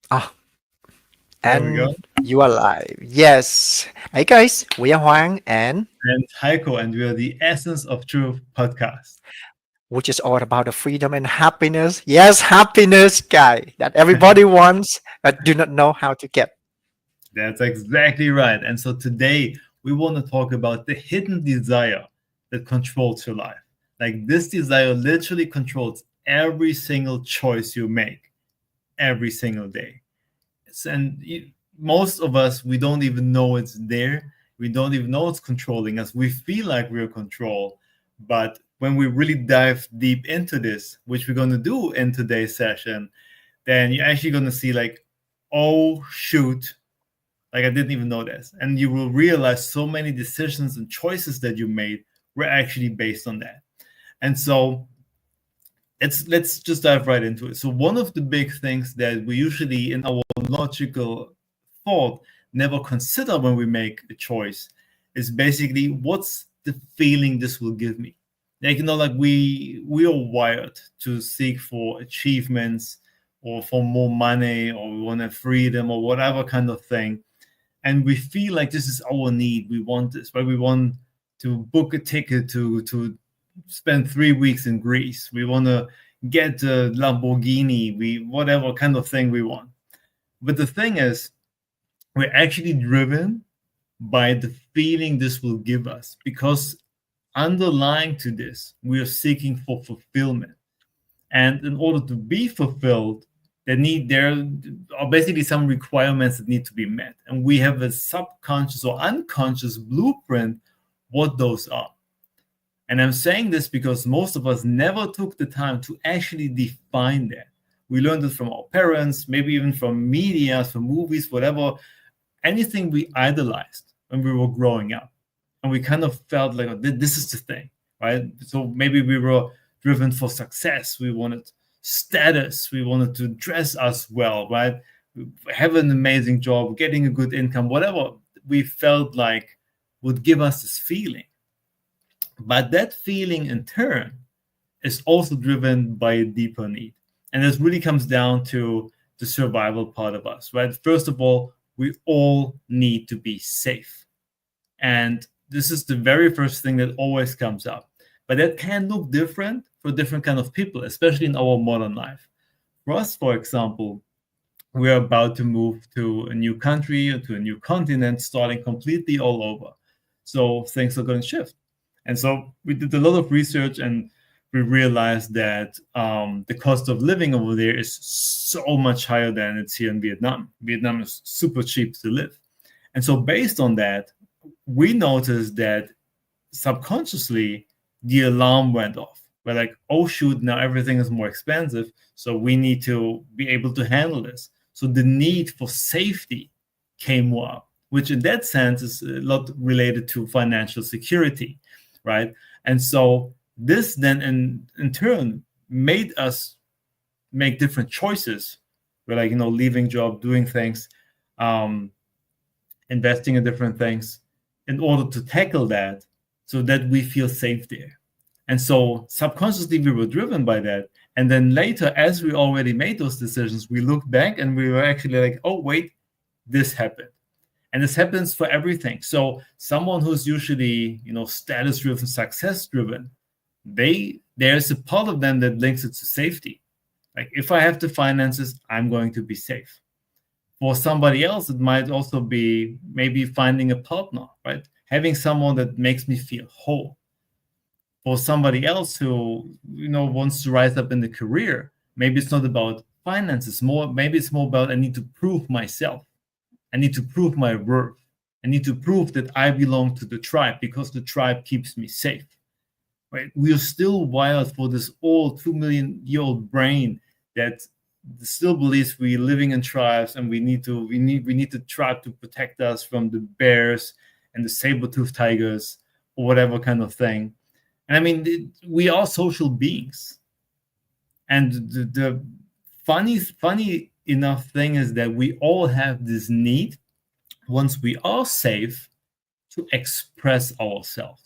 Ah, There we go. and you are live. Yes. Hey guys, we are Huang and And Heiko, and we are the Essence of Truth podcast. which is all about the freedom and happiness. Yes, happiness, guy, that everybody wants but do not know how to get. That's exactly right. And so today we want to talk about the hidden desire that controls your life. Like this desire literally controls every single choice you make every single day. And most of us, we don't even know it's there. We don't even know it's controlling us. We feel like we're in control. But when we really dive deep into this, which we're going to do in today's session, then you're actually going to see like, oh, shoot, like I didn't even know this. And you will realize so many decisions and choices that you made were actually based on that. And so let's just dive right into it. So one of the big things that we usually in our logical thought never consider when we make a choice is basically what's the feeling this will give me. Like like we are wired to seek for achievements or for more money or we want a freedom or whatever kind of thing. And we feel like this is our need. We want this, right? We want to book a ticket to spend 3 weeks in Greece. We want to get a Lamborghini, we whatever kind of thing we want. But the thing is, we're actually driven by the feeling this will give us because underlying to this, we are seeking for fulfillment. And in order to be fulfilled, there are basically some requirements that need to be met. And we have a subconscious or unconscious blueprint what those are. And I'm saying this because most of us never took the time to actually define that. We learned it from our parents, maybe even from media, from movies, whatever, anything we idolized when we were growing up. And we kind of felt like, oh, this is the thing, right? So maybe we were driven for success. We wanted status. We wanted to dress us well, right? Have an amazing job, getting a good income, whatever we felt like would give us this feeling. But that feeling in turn is also driven by a deeper need. And this really comes down to the survival part of us, right? First of all, we all need to be safe. And this is the very first thing that always comes up. But that can look different for different kind of people, especially in our modern life. For us, for example, we're about to move to a new country or to a new continent, starting completely all over. So things are going to shift. And so we did a lot of research and we realized that the cost of living over there is so much higher than it's here in Vietnam. Vietnam is super cheap to live. And so based on that, we noticed that subconsciously the alarm went off. We're like, oh shoot, now everything is more expensive. So we need to be able to handle this. So the need for safety came more up, which in that sense is a lot related to financial security, right? And so this then in turn made us make different choices. We're like, leaving job, doing things, um, investing in different things in order to tackle that so that we feel safe there. And so subconsciously we were driven by that. And then later, as we already made those decisions, we looked back and we were actually like, oh, wait, this happened. And this happens for everything. So someone who's usually, status driven, success driven, there's a part of them that links it to safety. Like if I have the finances, I'm going to be safe. For somebody else, it might also be maybe finding a partner, right? Having someone that makes me feel whole. For somebody else who wants to rise up in the career, maybe it's not about finances. Maybe it's more about I need to prove myself. I need to prove my worth. I need to prove that I belong to the tribe because the tribe keeps me safe. Right? We are still wired for this old 2 million-year-old brain that still believes we're living in tribes and we need the tribe to protect us from the bears and the saber-toothed tigers or whatever kind of thing. And I mean, we are social beings. And the funny enough thing is that we all have this need, once we are safe, to express ourselves.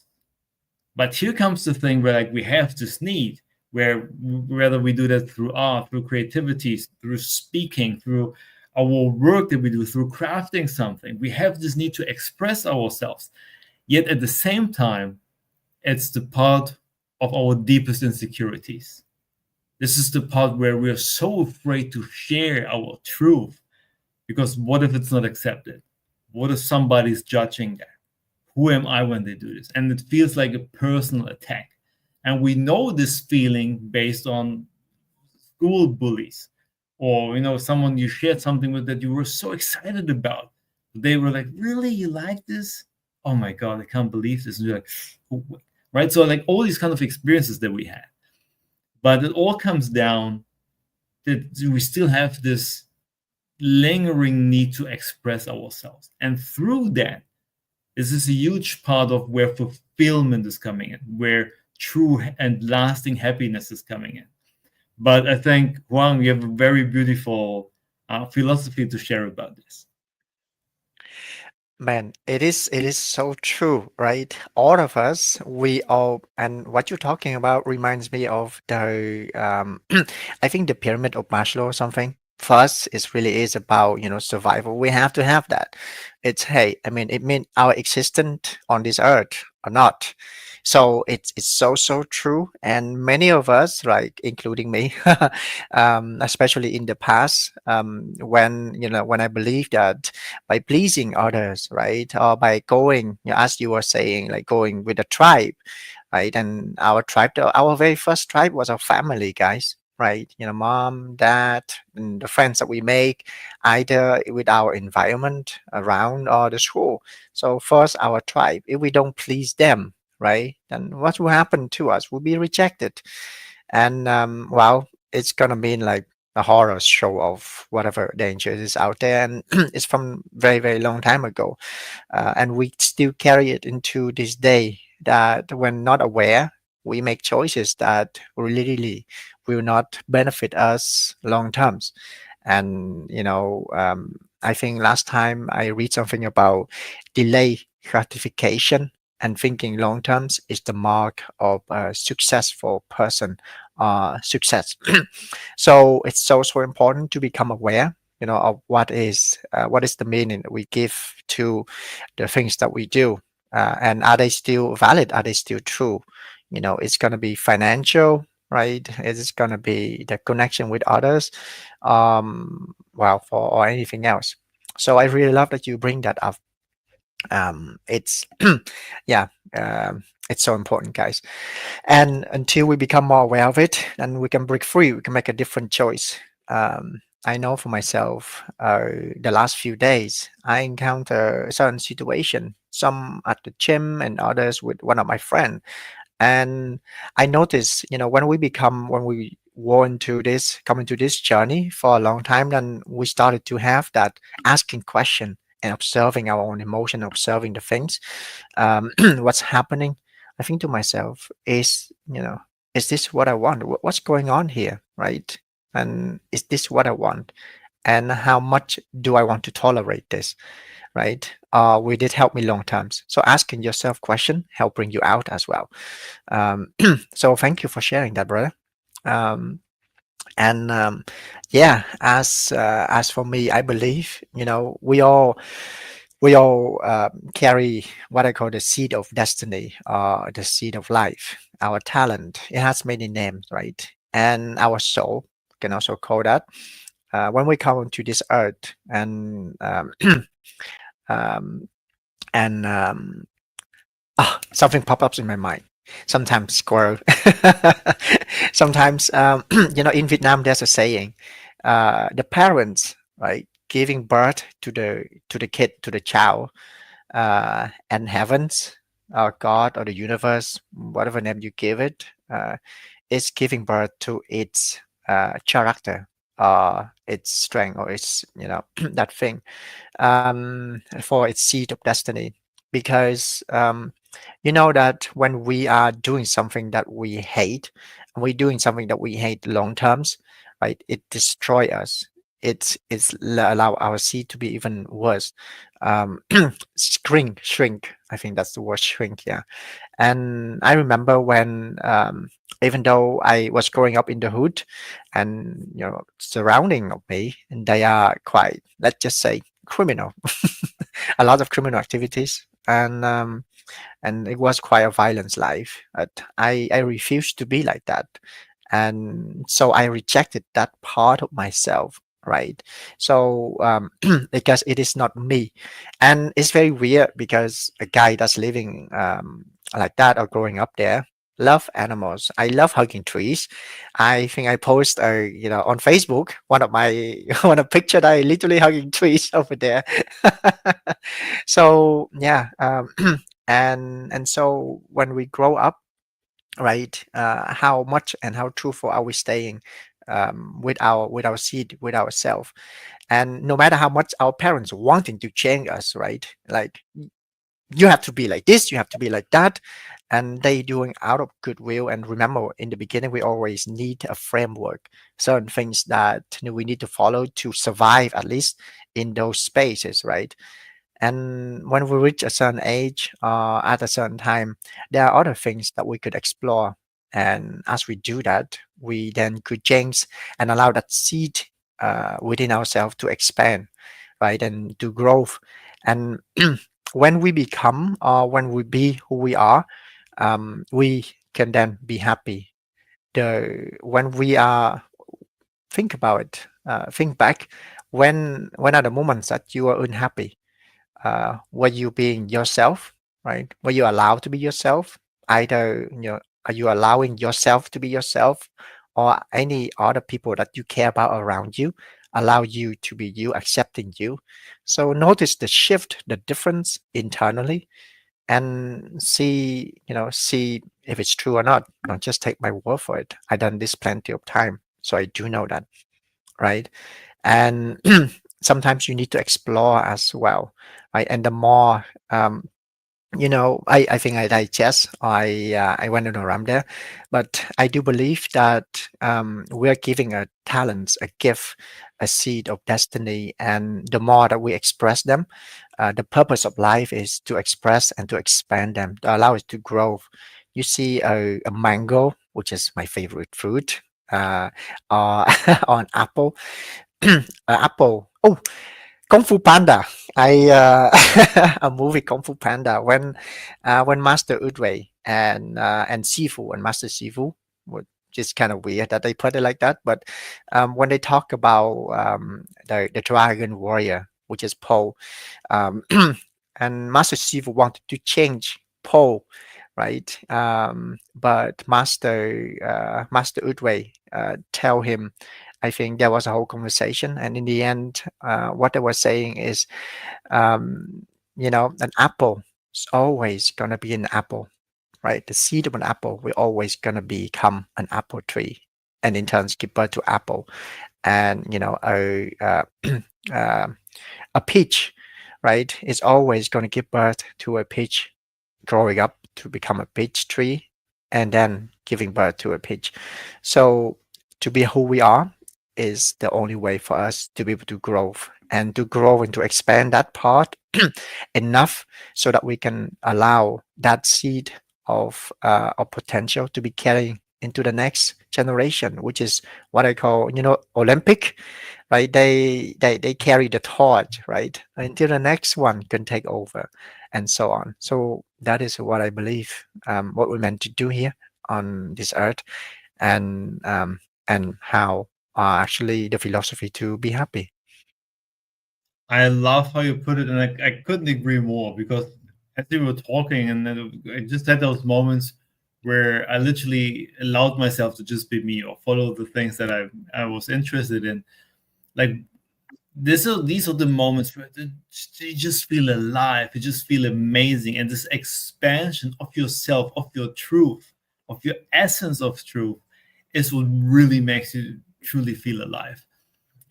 But here comes the thing where like we have this need, where whether we do that through art, through creativity, through speaking, through our work that we do through crafting something. We have this need to express ourselves. Yet at the same time, it's the part of our deepest insecurities. This is the part where we are so afraid to share our truth because what if it's not accepted? What if somebody's judging that? Who am I when they do this? And it feels like a personal attack. And we know this feeling based on school bullies, or someone you shared something with that you were so excited about. They were like, really, you like this? Oh my god, I can't believe this. And you're like, "Oh, right?" So like all these kind of experiences that we had, but it all comes down that we still have this lingering need to express ourselves, and through that, this is a huge part of where fulfillment is coming in, where true and lasting happiness is coming in. But I think, Juan, you have a very beautiful philosophy to share about this. Man, it is so true, right? All of us, we all, and what you're talking about reminds me of the I think the pyramid of Maslow or something. First, it really is about, survival. We have to have that. It's, hey, I mean, it means our existence on this earth or not. So it's so true. And many of us, like including me, especially in the past, when I believe that by pleasing others, right? Or by going, as you were saying, like going with a tribe, right? And our tribe, our very first tribe was our family, guys, right? Mom, dad, and the friends that we make, either with our environment around or the school. So first, our tribe. If we don't please them, right, then what will happen to us? We'll be rejected, and well, it's gonna mean like a horror show of whatever danger is out there, and it's from very long time ago, and we still carry it into this day, that when not aware, we make choices that really will not benefit us long terms. And I think last time I read something about delay gratification, and thinking long terms is the mark of a successful person, success. So it's so important to become aware, of what is the meaning that we give to the things that we do, and are they still valid? Are they still true? It's going to be financial, right? It's going to be the connection with others, well, for or anything else. So I really love that you bring that up. It's yeah, it's so important, guys. And until we become more aware of it, then we can break free. We can make a different choice. I know for myself, the last few days, I encounter certain situation, some at the gym and others with one of my friends. And I noticed, when we want to this come into this journey for a long time, then we started to have that asking question and observing our own emotion, observing the things, what's happening. I think to myself, is this what I want? What's going on here, right? And is this what I want? And how much do I want to tolerate this, right? Will it help me long terms? So asking yourself question help bring you out as well. So thank you for sharing that, brother. Um, and yeah, as for me, I believe, we all carry what I call the seed of destiny, the seed of life. Our talent, it has many names, right? And our soul can also call that. When we come to this earth, um, and something pop ups in my mind. Sometimes squirrel. Sometimes, in Vietnam, there's a saying: the parents, right, giving birth to the kid, to the child, and heavens, or God, or the universe, whatever name you give it, is giving birth to its character, its strength, or its that thing, for its seed of destiny. Because you know that when we are doing something that we hate, and we're doing something that we hate long terms, right, it destroy us. allow our seed to be even worse. um shrink, I think that's the word, shrink, yeah. And I remember when, even though I was growing up in the hood, and surrounding of me, and they are quite, let's just say, criminal, a lot of criminal activities, and it was quite a violent life. But I refused to be like that, and so I rejected that part of myself. Right. So because it is not me, and it's very weird because a guy that's living like that or growing up there love animals. I love hugging trees. I think I post on Facebook one of my one of picture that I literally hugging trees over there. So yeah, and so when we grow up, right, how much and how truthful are we staying with our seed, with ourselves? And no matter how much our parents wanting to change us, right, like, you have to be like this, you have to be like that, and they doing out of goodwill. And remember, in the beginning, we always need a framework, certain things that we need to follow to survive, at least in those spaces, right? And when we reach a certain age, at a certain time, there are other things that we could explore. And as we do that, we then could change and allow that seed within ourselves to expand, right, and to growth. And when we become, or when we be who we are, we can then be happy. When we are, think about it, think back, when are the moments that you are unhappy? Were you being yourself, right? Were you allowed to be yourself? Either, are you allowing yourself to be yourself, or any other people that you care about around you allow you to be you, accepting you? So notice the shift, the difference internally, and see if it's true or not. Don't just take my word for it. I done this plenty of time, so I do know that, right? And sometimes you need to explore as well, right? And the more, I think I digest, I went on around there, but I do believe that we're giving a talent, a gift, a seed of destiny, and the more that we express them, the purpose of life is to express and to expand them, to allow it to grow. You see a mango, which is my favorite fruit, or or an apple, apple. Oh, Kung Fu Panda. A movie Kung Fu Panda, when Master Udway and Sifu and Master Sifu, which is kind of weird that they put it like that, but when they talk about the Dragon Warrior, which is Po, um, and Master Sifu wanted to change Po, right? But Master Udway tell him. I think there was a whole conversation, and in the end, what they were saying is, an apple is always gonna be an apple, right? The seed of an apple will always gonna become an apple tree, and in turn give birth to apple. And uh, a peach, right, is always gonna give birth to a peach, growing up to become a peach tree, and then giving birth to a peach. So to be who we are is the only way for us to be able to grow, and to grow and to expand that part enough so that we can allow that seed of potential to be carried into the next generation, which is what I call, Olympic, right? They carry the torch, right, until the next one can take over, and so on. So that is what I believe, what we're meant to do here on this earth, and how actually the philosophy to be happy. I love how you put it, and I couldn't agree more because as you were talking, and then I just had those moments where I literally allowed myself to just be me or follow the things that I was interested in. Like these are the moments where you just feel alive, you just feel amazing, and this expansion of yourself, of your truth, of your essence of truth, is what really makes you truly feel alive.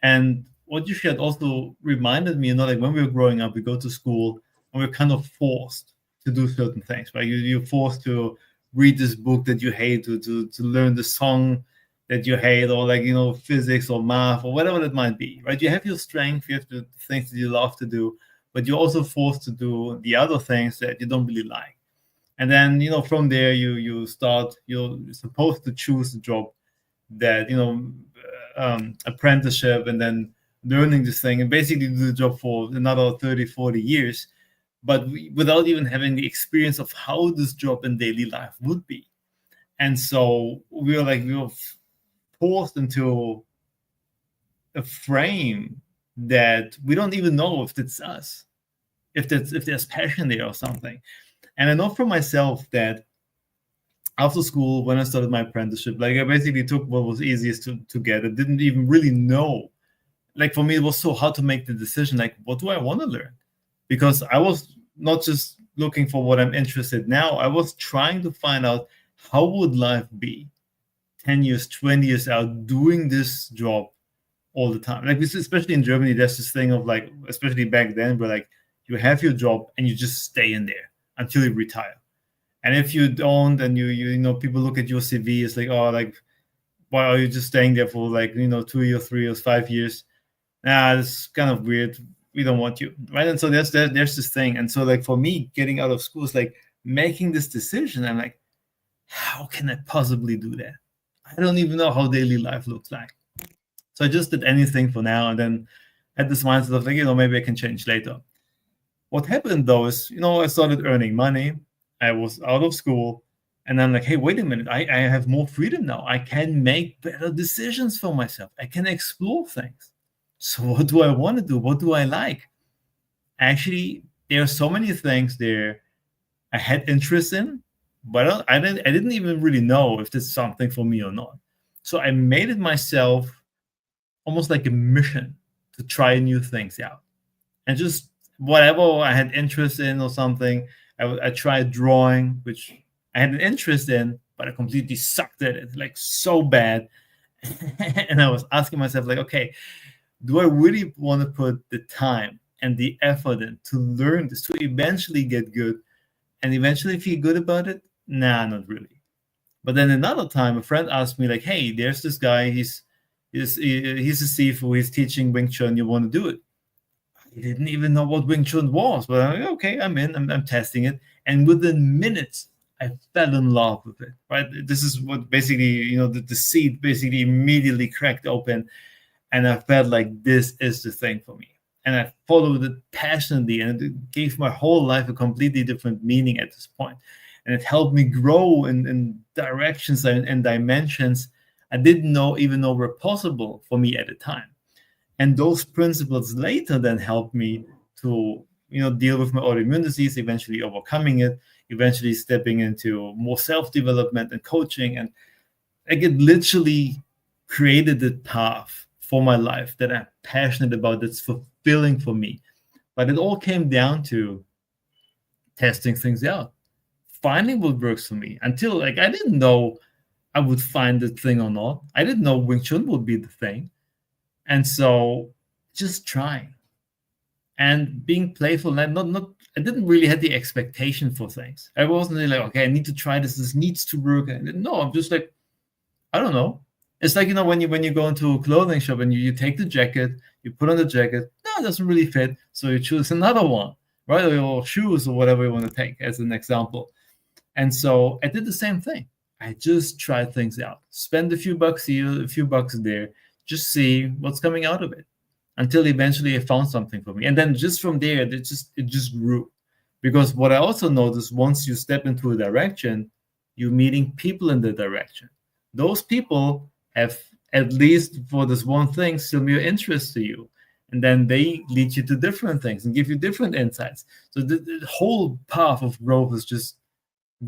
And what you shared also reminded me, like when we were growing up, we go to school and we're kind of forced to do certain things, right? You're forced to read this book that you hate, to learn the song that you hate, or like, physics or math or whatever it might be, right? You have your strength, you have the things that you love to do, but you're also forced to do the other things that you don't really like. And then, from there you're supposed to choose a job that, apprenticeship, and then learning this thing and basically do the job for another 30, 40 years, but without even having the experience of how this job in daily life would be. And so we were forced into a frame that we don't even know if it's us, if there's passion there or something. And I know for myself that after school, when I started my apprenticeship, like I basically took what was easiest to get. I didn't even really know. Like for me, it was so hard to make the decision, like, what do I want to learn? Because I was not just looking for what I'm interested in now. I was trying to find out how would life be 10 years, 20 years out doing this job all the time. Like, especially in Germany, there's this thing of like, especially back then, where like you have your job and you just stay in there until you retire. And if you don't, and people look at your CV, it's like, oh, like, why are you just staying there for like 2 years, 3 years, 5 years? Nah, it's kind of weird. We don't want you, right? And so there's this thing. And so like for me, getting out of school is like making this decision. I'm like, how can I possibly do that? I don't even know how daily life looks like. So I just did anything for now, and then had this mindset of like, maybe I can change later. What happened though is, I started earning money. I was out of school, and I'm like, hey, wait a minute, I have more freedom now. I can make better decisions for myself. I can explore things. So what do I want to do? What do I like? Actually, there are so many things there I had interest in, but I didn't even really know if this is something for me or not. So I made it myself almost like a mission to try new things out. And just whatever I had interest in or something, I tried drawing, which I had an interest in, but I completely sucked at it, like so bad. And I was asking myself, like, okay, do I really want to put the time and the effort in to learn this, to eventually get good and eventually feel good about it? Nah, not really. But then another time, a friend asked me, like, hey, there's this guy, he's a Sifu, he's teaching Wing Chun, you want to do it? I didn't even know what Wing Chun was, but I'm like, okay, I'm in, I'm testing it. And within minutes, I fell in love with it, right? This is what basically, the seed basically immediately cracked open, and I felt like this is the thing for me. And I followed it passionately, and it gave my whole life a completely different meaning at this point. And it helped me grow in directions and dimensions I didn't even know were possible for me at the time. And those principles later then helped me to deal with my autoimmune disease, eventually overcoming it, eventually stepping into more self-development and coaching. And like, it literally created the path for my life that I'm passionate about, that's fulfilling for me. But it all came down to testing things out, finding what works for me. Until like I didn't know I would find the thing or not. I didn't know Wing Chun would be the thing. And so just trying and being playful, and not I didn't really have the expectation for things. I wasn't really like, okay, I need to try this. This needs to work. And no, I'm just like, I don't know. It's like, when you go into a clothing shop and you take the jacket, you put on the jacket. No, it doesn't really fit. So you choose another one, right? Or shoes or whatever you want to take as an example. And so I did the same thing. I just tried things out. Spend a few bucks here, a few bucks there. Just see what's coming out of it, until eventually I found something for me. And then just from there, it just grew. Because what I also noticed, once you step into a direction, you're meeting people in the direction. Those people have, at least for this one thing, similar interest to you. And then they lead you to different things and give you different insights. So the whole path of growth is just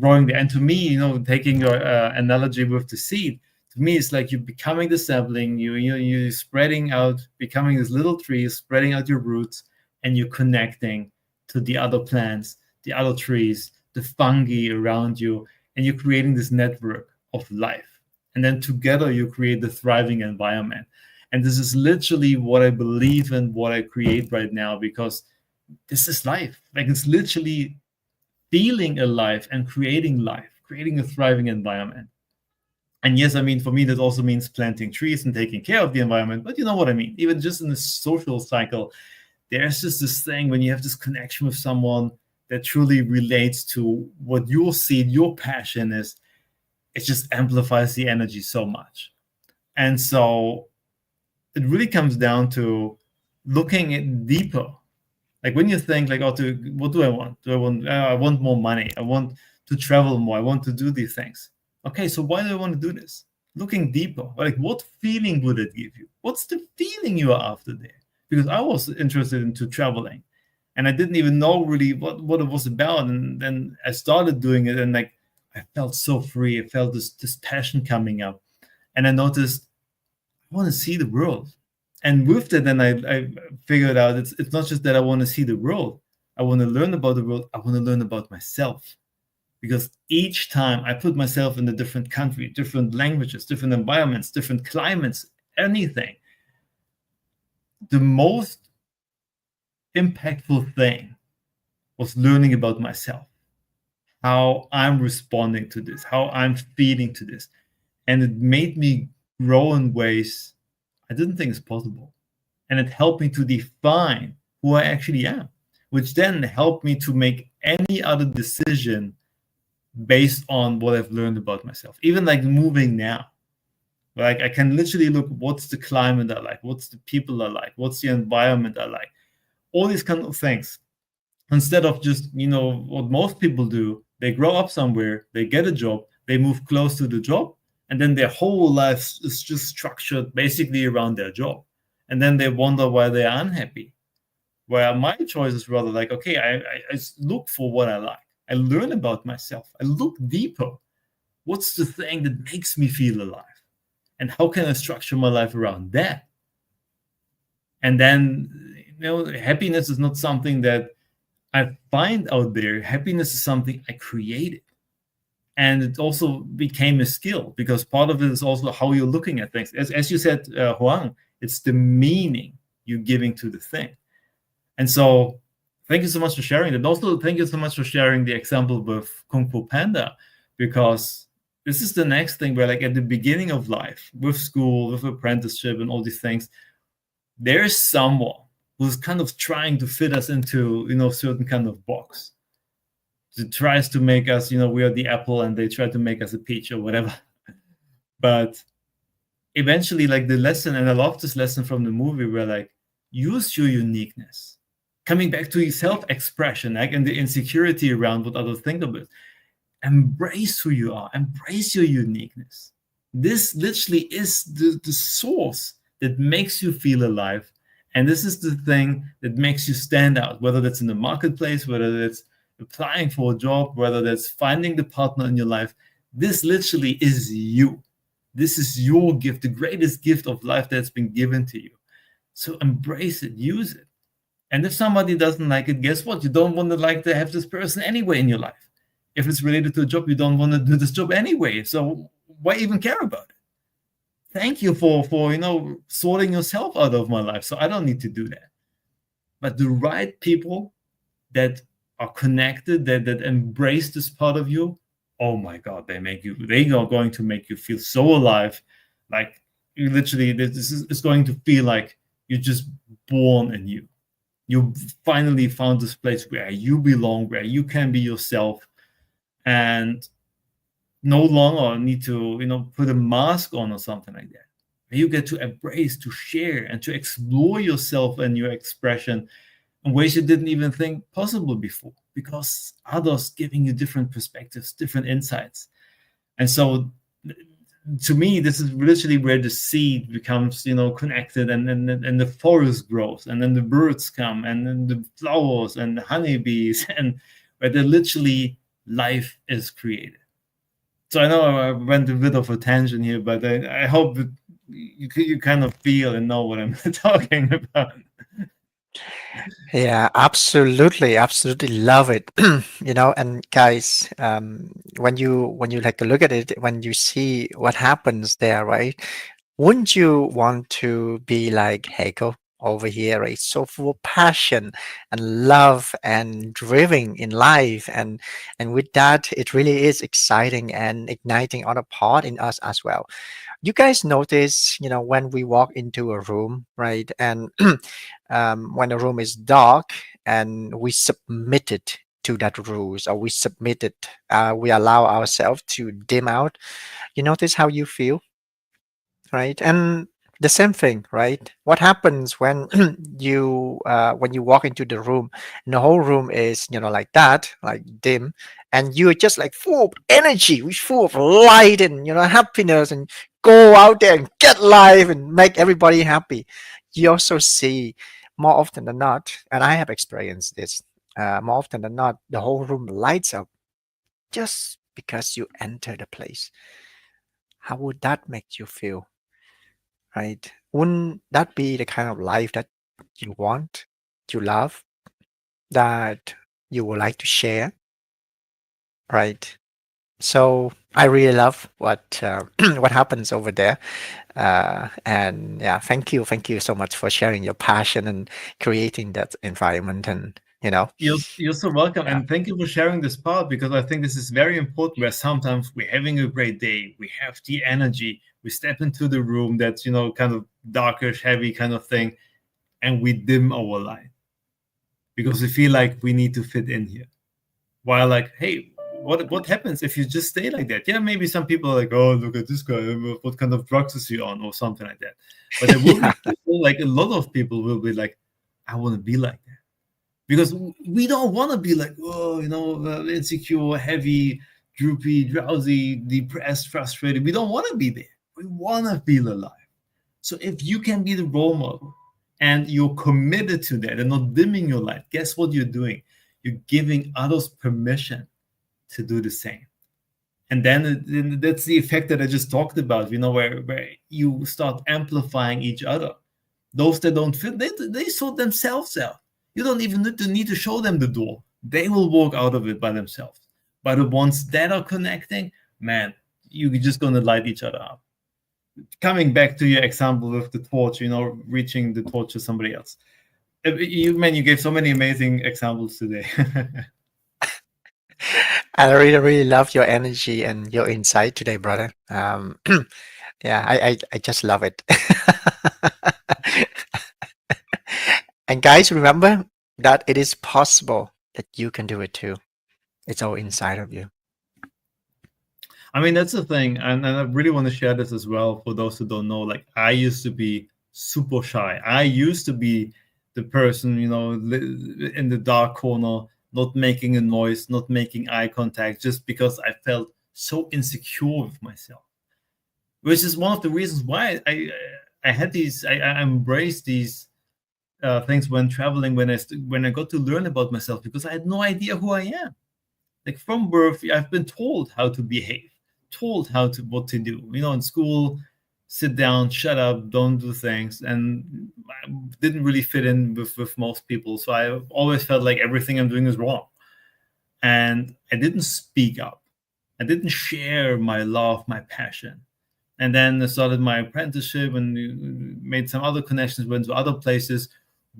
growing there. And to me, taking your analogy with the seed, to me, it's like you're becoming the sapling, you're spreading out, becoming this little tree, spreading out your roots, and you're connecting to the other plants, the other trees, the fungi around you, and you're creating this network of life. And then together you create the thriving environment. And this is literally what I believe in, what I create right now, because this is life. Like, it's literally feeling alive and creating life, creating a thriving environment. And yes, I mean, for me, that also means planting trees and taking care of the environment. But you know what I mean? Even just in the social cycle, there's just this thing when you have this connection with someone that truly relates to what your seed, your passion is, it just amplifies the energy so much. And so it really comes down to looking at deeper. Like when you think like, oh, what do I want? I want more money. I want to travel more. I want to do these things. Okay, so why do I want to do this? Looking deeper, like what feeling would it give you? What's the feeling you are after there? Because I was interested into traveling, and I didn't even know really what it was about. And then I started doing it, and like I felt so free. I felt this passion coming up, and I noticed I want to see the world. And with that, then I figured out it's not just that I want to see the world. I want to learn about the world. I want to learn about myself. Because each time I put myself in a different country, different languages, different environments, different climates, anything, the most impactful thing was learning about myself, how I'm responding to this, how I'm feeding to this. And it made me grow in ways I didn't think is possible. And it helped me to define who I actually am, which then helped me to make any other decision based on what I've learned about myself. Even like moving now, like I can literally look, what's the climate I like, what's the people I like, what's the environment I like, all these kind of things. Instead of just, what most people do, they grow up somewhere, they get a job, they move close to the job, and then their whole life is just structured basically around their job. And then they wonder why they're unhappy. Where my choice is rather like, okay, I look for what I like. I learn about myself. I look deeper. What's the thing that makes me feel alive? And how can I structure my life around that? And then, happiness is not something that I find out there. Happiness is something I created. And it also became a skill because part of it is also how you're looking at things. As you said, Huang, it's the meaning you're giving to the thing. And so thank you so much for sharing that. Also, thank you so much for sharing the example with Kung Fu Panda, because this is the next thing where, like, at the beginning of life, with school, with apprenticeship and all these things, there's someone who's kind of trying to fit us into, certain kind of box. It tries to make us, we are the apple and they try to make us a peach or whatever. But eventually, like the lesson, and I love this lesson from the movie, where like, use your uniqueness. Coming back to self-expression, like, and the insecurity around what others think of it. Embrace who you are. Embrace your uniqueness. This literally is the source that makes you feel alive. And this is the thing that makes you stand out, whether that's in the marketplace, whether that's applying for a job, whether that's finding the partner in your life. This literally is you. This is your gift, the greatest gift of life that's been given to you. So embrace it, use it. And if somebody doesn't like it, guess what? You don't want to have this person anyway in your life. If it's related to a job, you don't want to do this job anyway. So why even care about it? Thank you for sorting yourself out of my life. So I don't need to do that. But the right people that are connected, that embrace this part of you, oh my God, they are going to make you feel so alive. Like, you literally, this is going to feel like you're just born anew. You finally found this place where you belong, where you can be yourself, and no longer need to put a mask on or something like that. You get to embrace, to share, and to explore yourself and your expression in ways you didn't even think possible before, because others giving you different perspectives, different insights. And so to me, this is literally where the seed becomes, connected, and the forest grows, and then the birds come, and then the flowers and the honeybees, and where literally life is created. So I know I went a bit of a tangent here, but I hope that you kind of feel and know what I'm talking about. Yeah, absolutely, absolutely love it. And guys, when you like look at it, when you see what happens there, right? Wouldn't you want to be like Heiko over here, right? So full of passion and love and driven in life, and with that, it really is exciting and igniting other part in us as well. You guys notice, when we walk into a room, right? And when the room is dark and we submit it to that rules, or we submit it, we allow ourselves to dim out. You notice how you feel, right? And the same thing, right? What happens when when you walk into the room and the whole room is, like that, like dim, and you're just like full of energy, which full of light and, happiness, and go out there and get life and make everybody happy. You also see, more often than not, and I have experienced this, more often than not, the whole room lights up just because you enter the place. How would that make you feel? Right? Wouldn't that be the kind of life that you want, you love, that you would like to share, right? So I really love what what happens over there, and yeah, thank you so much for sharing your passion and creating that environment, and You're so welcome, yeah, and thank you for sharing this part because I think this is very important. Where sometimes we're having a great day, we have the energy, we step into the room that's kind of darkish, heavy kind of thing, and we dim our light because we feel like we need to fit in here. While like, hey, what happens if you just stay like that? Yeah, maybe some people are like, oh, look at this guy, what kind of drugs is he on, or something like that. But there will be yeah, people, like a lot of people will be like, I want to be like that because we don't want to be like, oh, insecure, heavy, droopy, drowsy, depressed, frustrated. We don't want to be there. We want to feel alive. So if you can be the role model and you're committed to that and not dimming your light, guess what you're doing? You're giving others permission to do the same. And then that's the effect that I just talked about, where you start amplifying each other. Those that don't fit, they sort themselves out. You don't even need to show them the door. They will walk out of it by themselves. But the ones that are connecting, man, you're just going to light each other up. Coming back to your example with the torch, reaching the torch to somebody else. You gave so many amazing examples today. I really really love your energy and your insight today, brother. Yeah, I just love it. And guys, remember that it is possible that you can do it too. It's all inside of you. I mean, that's the thing. And I really want to share this as well for those who don't know. Like, I used to be super shy. I used to be the person, in the dark corner, not making a noise, not making eye contact, just because I felt so insecure with myself. Which is one of the reasons why I had these, I embraced these things when traveling, when I got to learn about myself, because I had no idea who I am. Like from birth, I've been told how to behave, told what to do. In school, sit down, shut up, don't do things, and I didn't really fit in with most people. So I always felt like everything I'm doing is wrong, and I didn't speak up. I didn't share my love, my passion. And then I started my apprenticeship and made some other connections, went to other places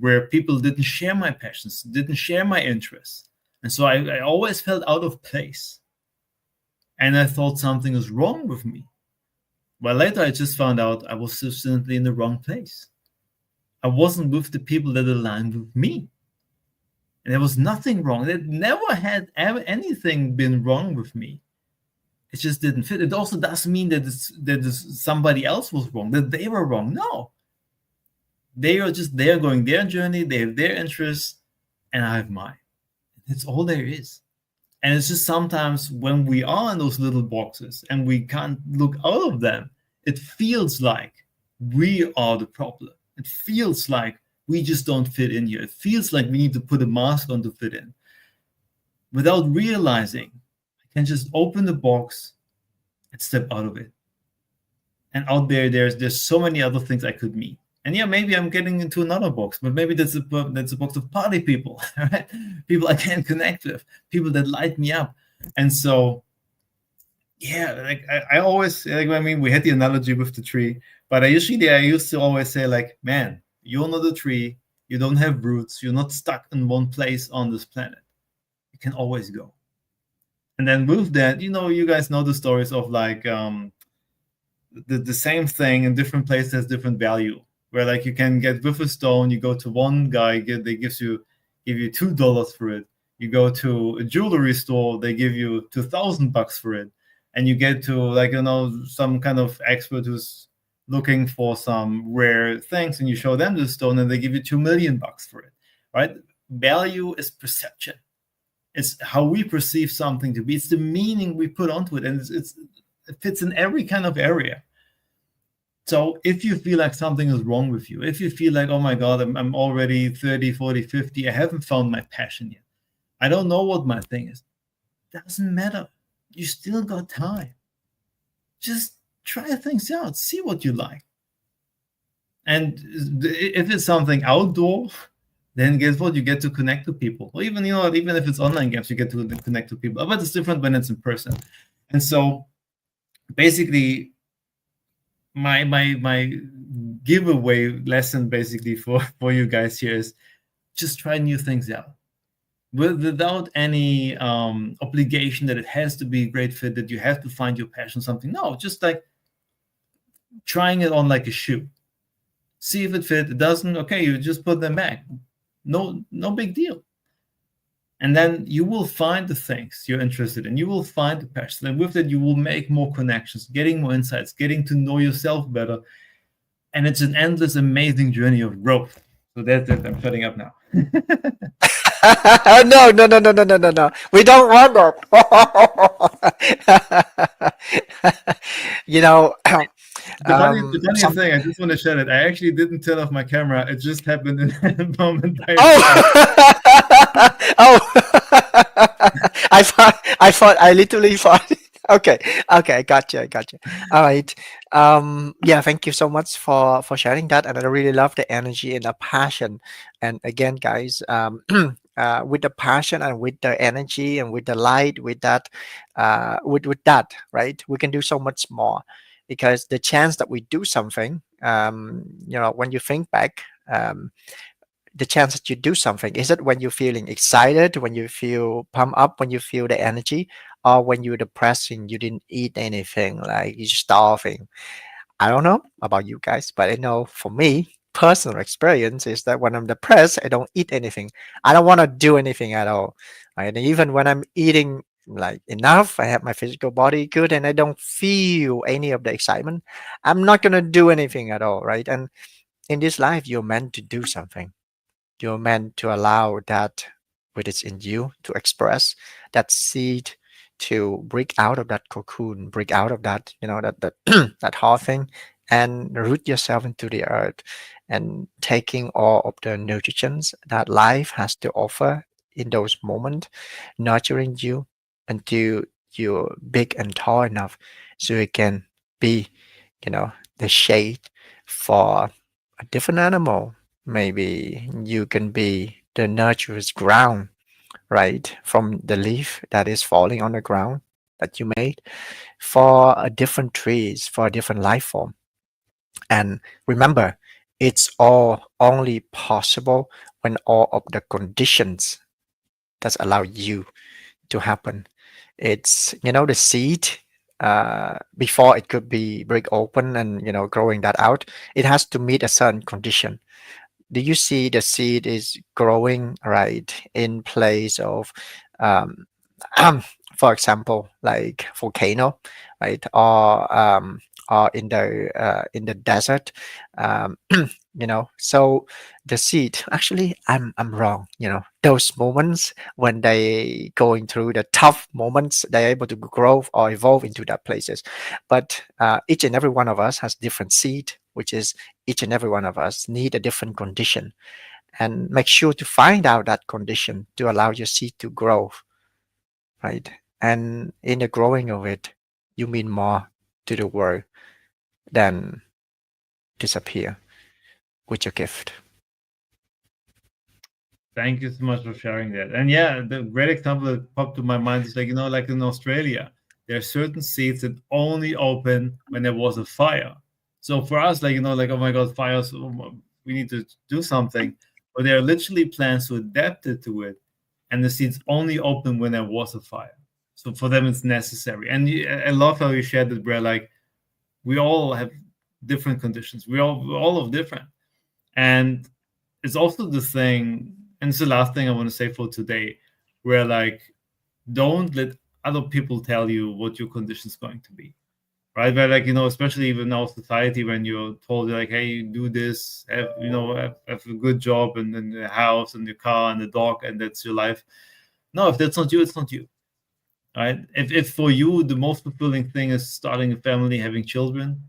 where people didn't share my passions, didn't share my interests. And so I always felt out of place. And I thought something was wrong with me. But later I just found out I was simply in the wrong place. I wasn't with the people that aligned with me. And there was nothing wrong. There never had anything been wrong with me. It just didn't fit. It also doesn't mean that somebody else was wrong, that they were wrong. No. They're going their journey, they have their interests, and I have mine. That's all there is. And it's just sometimes when we are in those little boxes and we can't look out of them, it feels like we are the problem. It feels like we just don't fit in here. It feels like we need to put a mask on to fit in. Without realizing, I can just open the box and step out of it. And out there's so many other things I could meet. And yeah, maybe I'm getting into another box, but maybe that's a box of party people, right? People I can't connect with, people that light me up. And so, yeah, like I always, like, I mean, we had the analogy with the tree, but I used to always say, like, man, You're not a tree. You don't have roots. You're not stuck in one place on this planet. You can always go. And then with that, you guys know the stories of like the same thing in different places has different value. Where like you can get with a stone, you go to one guy, they give you $2 for it. You go to a jewelry store, they give you $2,000 for it, and you get to like some kind of expert who's looking for some rare things, and you show them the stone, and they give you $2 million for it. Right? Value is perception. It's how we perceive something to be. It's the meaning we put onto it, and it fits in every kind of area. So if you feel like something is wrong with you, if you feel like, oh my God, I'm already 30, 40, 50, I haven't found my passion yet, I don't know what my thing is, doesn't matter. You still got time. Just try things out, see what you like. And if it's something outdoor, then guess what? You get to connect to people. Or even, even if it's online games, you get to connect to people. But it's different when it's in person. And so basically, my giveaway lesson basically for you guys here is just try new things out without any obligation that it has to be a great fit, that you have to find your passion something. No, just like trying it on like a shoe. See if it fits. It doesn't, okay, you just put them back. No big deal. And then you will find the things you're interested in. You will find the passion. And with that, you will make more connections, getting more insights, getting to know yourself better. And it's an endless, amazing journey of growth. So that's it. I'm shutting up now. No, no, no, no, no, no, no, no. We don't want that. you know, The funny some. thing, I just want to share it. I actually didn't turn off my camera. It just happened in the moment I started. Oh, oh. I literally thought. Okay, okay, I got you. All right. Yeah, thank you so much for sharing that, and I really love the energy and the passion. And again, guys, with the passion and with the energy and with the light, with that, with that, right, we can do so much more, because the chance that we do something, when you think back, the chance that you do something, is it when you're feeling excited, when you feel pumped up, when you feel the energy, or when you're depressed and you didn't eat anything, like you're starving? I don't know about you guys, but I know for me, personal experience is that when I'm depressed, I don't eat anything. I don't want to do anything at all. Right? And even when I'm eating like enough, I have my physical body good, and I don't feel any of the excitement, I'm not gonna do anything at all, right? And in this life, you're meant to do something. You're meant to allow that which is in you to express, that seed to break out of that cocoon, break out of that, that that hard thing, and root yourself into the earth, and taking all of the nutrients that life has to offer in those moments, nurturing you until you're big and tall enough so you can be, the shade for a different animal. Maybe you can be the nurturous ground, right? From the leaf that is falling on the ground that you made for a different trees, for a different life form. And remember, it's all only possible when all of the conditions that allow you to happen. It's, the seed, before it could be break open and, growing that out, it has to meet a certain condition. Do you see the seed is growing right in place of, um, for example, like volcano, right, or in the desert, um, so the seed, actually, I'm wrong. Those moments when they going through the tough moments, they're able to grow or evolve into that places. But each and every one of us has different seed, which is each and every one of us need a different condition, and make sure to find out that condition to allow your seed to grow, right? And in the growing of it, you mean more to the world than disappear with your gift. Thank you so much for sharing that. And yeah, the great example that popped to my mind is like, like in Australia, there are certain seeds that only open when there was a fire. So for us, like, like, oh my God, fires, we need to do something, but there are literally plans to adapt it to it, and the seeds only open when there was a fire. So for them, it's necessary. And I love how you shared that, where like we all have different conditions. We're all of different, and it's also the thing. And it's the last thing I want to say for today, where like don't let other people tell you what your condition is going to be, right? But like especially even our society, when you're told like, hey, do this, have have a good job and then the house and the car and the dog, and that's your life. No, if that's not you, it's not you, right? If for you the most fulfilling thing is starting a family, having children,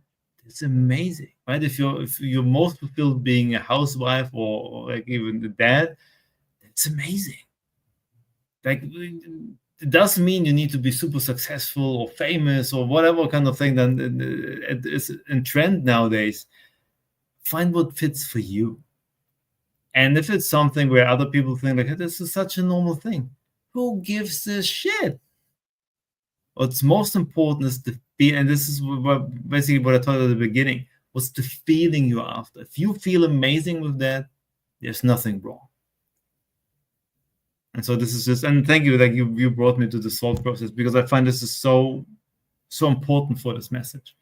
it's amazing, right? If you're most fulfilled being a housewife, or like even the dad, it's amazing. Like it doesn't mean you need to be super successful or famous or whatever kind of thing that is in trend nowadays. Find what fits for you. And if it's something where other people think like, "Hey, this is such a normal thing," who gives a shit? What's most important is the feel, and this is basically what I told you at the beginning. What's the feeling you're after? If you feel amazing with that, there's nothing wrong. And so this is just, and thank you, like you brought me to the thought process, because I find this is so important for this message.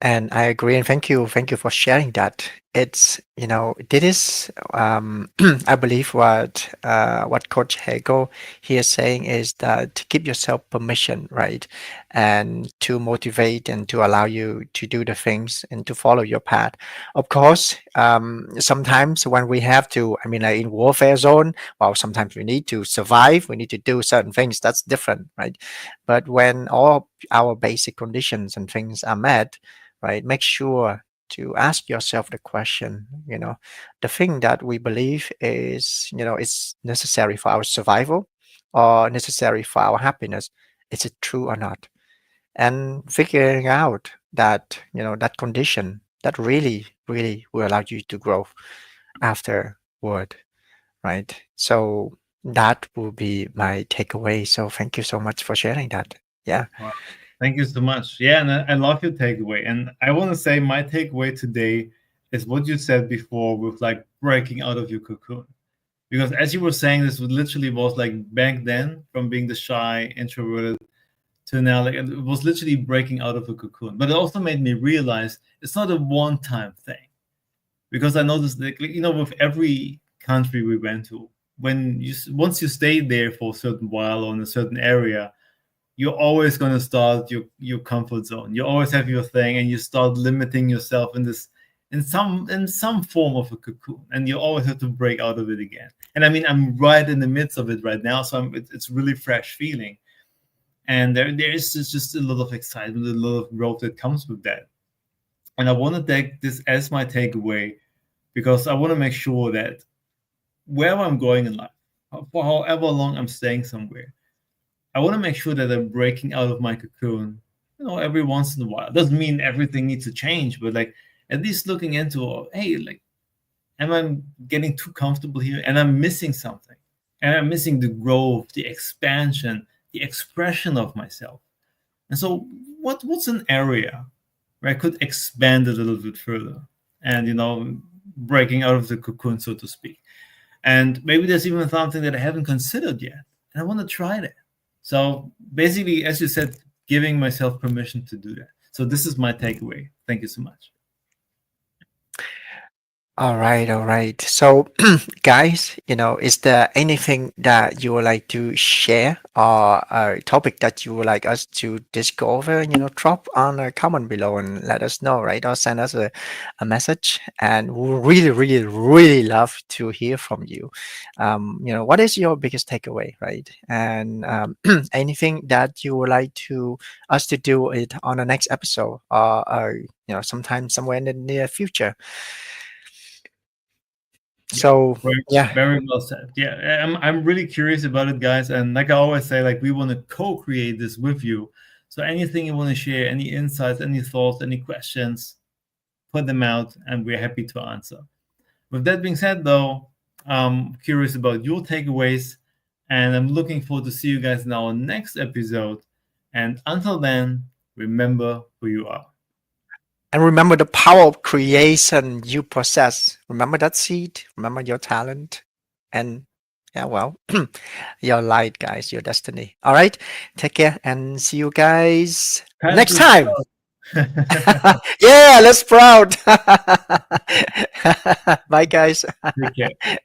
And I agree, and thank you for sharing that. It's, this is, I believe what Coach Hegel here is saying is that to give yourself permission, right, and to motivate and to allow you to do the things and to follow your path. Of course, sometimes when we have to, I mean, like in warfare zone, well, sometimes we need to survive, we need to do certain things. That's different, right? But when all our basic conditions and things are met, right? Make sure to ask yourself the question, the thing that we believe is necessary for our survival or necessary for our happiness, is it true or not? And figuring out that condition that really, really will allow you to grow afterward, right? So that will be my takeaway. So thank you so much for sharing that. Yeah. Wow. Thank you so much. Yeah, and I love your takeaway. And I want to say my takeaway today is what you said before with like breaking out of your cocoon. Because as you were saying, this literally was like back then from being the shy, introverted to now, like it was literally breaking out of a cocoon. But it also made me realize it's not a one-time thing. Because I noticed that, with every country we went to, when once you stay there for a certain while or in a certain area, you're always going to start your comfort zone. You always have your thing, and you start limiting yourself in some form of a cocoon, and you always have to break out of it again. And I mean, I'm right in the midst of it right now, so it's really fresh feeling, and there is just a lot of excitement, a lot of growth that comes with that. And I want to take this as my takeaway, because I want to make sure that wherever I'm going in life, for however long I'm staying somewhere, I want to make sure that I'm breaking out of my cocoon, every once in a while. Doesn't mean everything needs to change, but like at least looking into, hey, like, am I getting too comfortable here? And I'm missing something. And I'm missing the growth, the expansion, the expression of myself. And so what's an area where I could expand a little bit further and, breaking out of the cocoon, so to speak. And maybe there's even something that I haven't considered yet. And I want to try that. So basically, as you said, giving myself permission to do that. So this is my takeaway. Thank you so much. All right, all right. So, guys, is there anything that you would like to share or a topic that you would like us to discover? Drop on a comment below and let us know, right? Or send us a message, and we'll really, really, really love to hear from you. What is your biggest takeaway, right? And anything that you would like to us to do it on the next episode, or sometime somewhere in the near future. Yeah, So very, yeah, very well said. Yeah, I'm really curious about it, guys. And like I always say, like we want to co-create this with you. So anything you want to share, any insights, any thoughts, any questions, put them out, and we're happy to answer. With that being said, though, I'm curious about your takeaways, and I'm looking forward to see you guys in our next episode. And until then, remember who you are. And remember the power of creation you possess. Remember that seed. Remember your talent. And yeah, well, your light, guys, your destiny. All right. Take care and see you guys Time next to time. stop. Yeah, let's proud. Bye, guys. Take care.